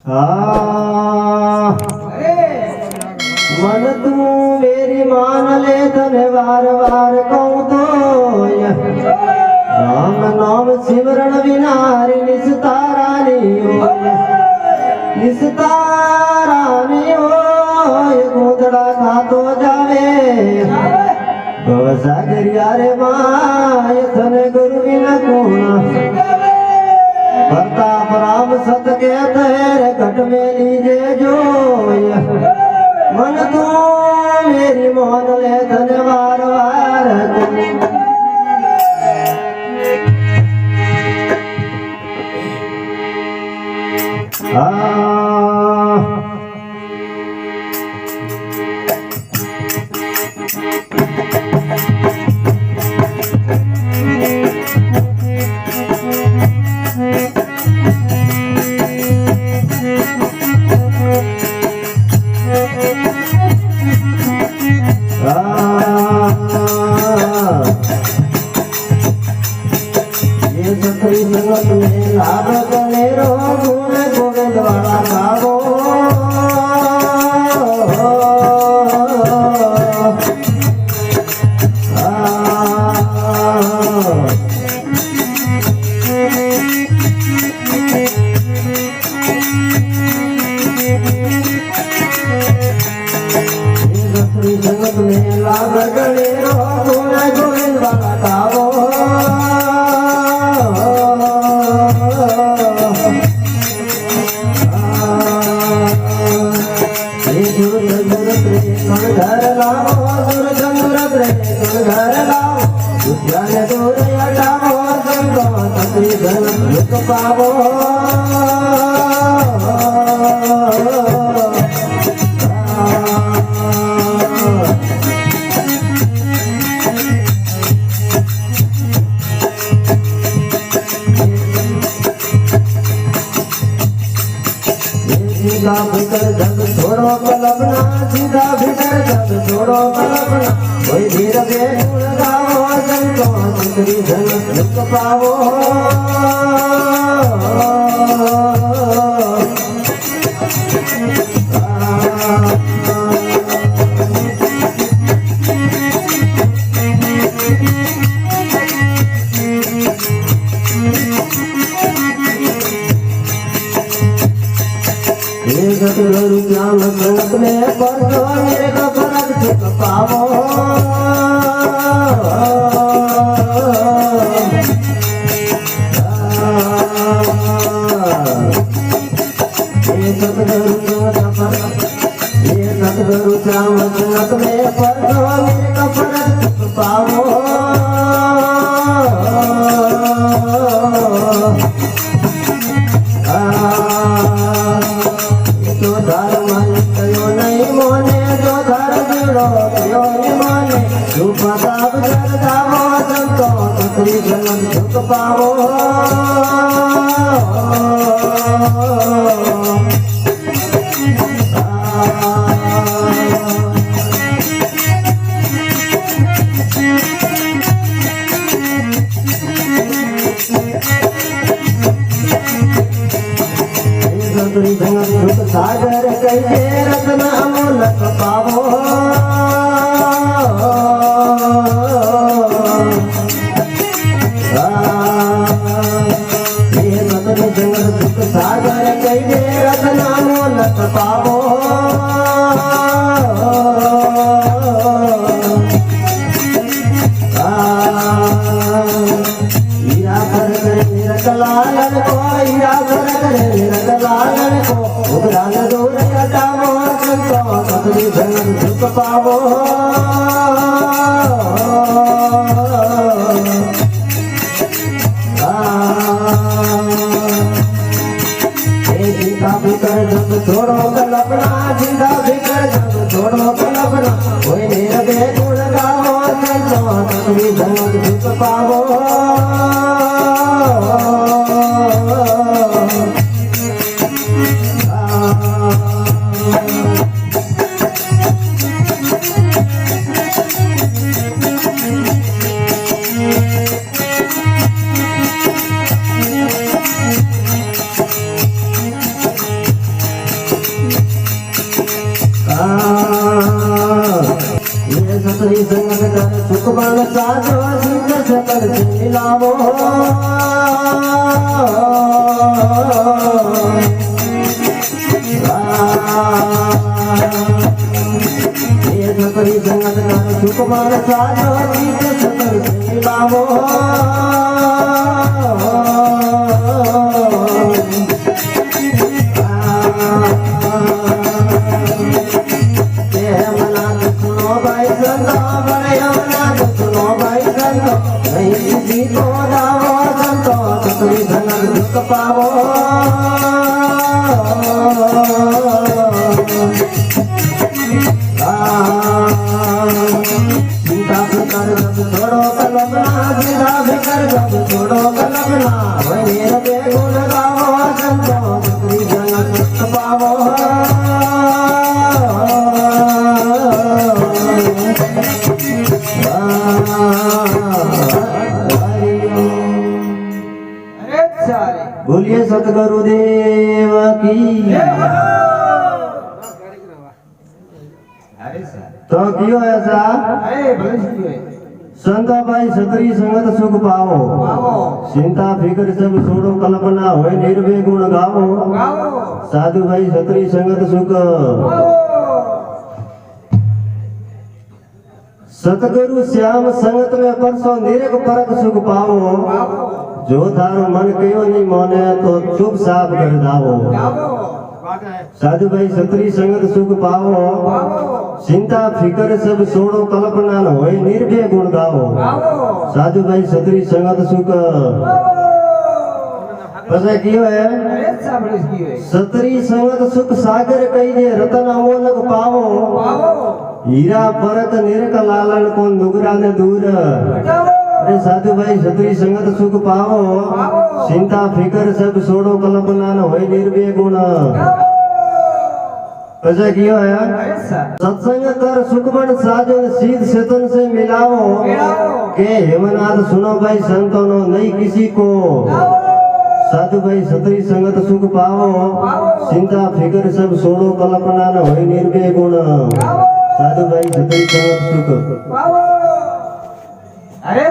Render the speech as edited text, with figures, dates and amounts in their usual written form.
हाँ मन तू मेरी मान ले तने वार वार कहूँ तो राम नाम सिमरण विनारी निस्तारा नहीं हो निस्तारा नहीं हो ये गूंदड़ा खातो जावे सागरिया रे माँ ये तने गुरु बिना कोण प्रताप राम सत के तेरे घट में लीजे जो मन तू मेरी मोहन ले धन वार वार ये सत्री संगत में लाभ करे रो गुण गोविंद वाला गावो जगत में लाभ करे रो गुण गोविंद वाला गावो घर लाओ दूर दूर घर लाओ दुनिया दूर हटाओ संतो तत्री धन दुख पावो सीधा भीतर जग छोड़ो कल्पना सीधा भीतर जग छोड़ो कल्पना कोई धीर बेगुण गाओ संतो तत्री धन दुख पावो सतगुरु ज्ञान संगत में परजो मेरे को फरक सुख पावो ये सतगुरु श्याम संगत में परजो मेरे को फरक सुख पावो प्रताप जग जावो संतो तत्री धन दुख पावो तत्री धन दुख सागर कहिए रत्न अमोलक पावो सागर कहिए रत्ना मोलक पावो हीरा भर करे निरत लालन को हीरा भर करे निरत लालन को उबरान दूर हटावो संतो तत्री धन दुख पावो भीतर जब छोड़ो कल्पना जिंदा भीतर जब छोड़ो कल्पना कोई मेरा बेगुण गाओ संतो तत्री धन दुख पावो साजो सीत सकल से मिलावो ये सकरी संगत नाम सुकुमार साजो सीत सकल से मिलावो पावो सीता फिकर जब छोड़ो कलमना सीता फिकर जब छोड़ो कलमना वही रे गुण गावो संतो छतरी जगत दुख पावो बोलिए सतगुरुदेव की। तो क्यों ऐसा संता भाई छतरी संगत सुख पावो चिंता फिकर सब छोड़ो कल्पना होए निर्भय गुण गावो साधु भाई छतरी संगत सुख सतगुरु श्याम संगत में परसों निरक परक सुख पावो जो थारो मन कयो नहीं माने तो चुप साफ कर जाओ साधु भाई छतरी संगत सुख पावो चिंता फिकर सब छोड़ो कल्पना न होए निर्भय गुण गावो साधु भाई छतरी संगत सुख पसे कियो है छतरी संगत सुख सागर कहिजे रतन अमोलक पावो हीरा परत निरक लालन को नुगरा ने दूर अरे साधु भाई छतरी संगत सुख पावो चिंता फिकर सब छोड़ो कल्पना न होए निर्भय गुण ऐसा कियो है सत्संग कर सुखमन साजन सीध सेतन से मिलाओ के हेमनाथ सुनो भाई संतों नहीं किसी को साधु भाई छतरी संगत सुख पावो चिंता फिकर सब छोड़ो कल्पना न होए निर्भय गुण साधु भाई छतरी संगत सुख अरे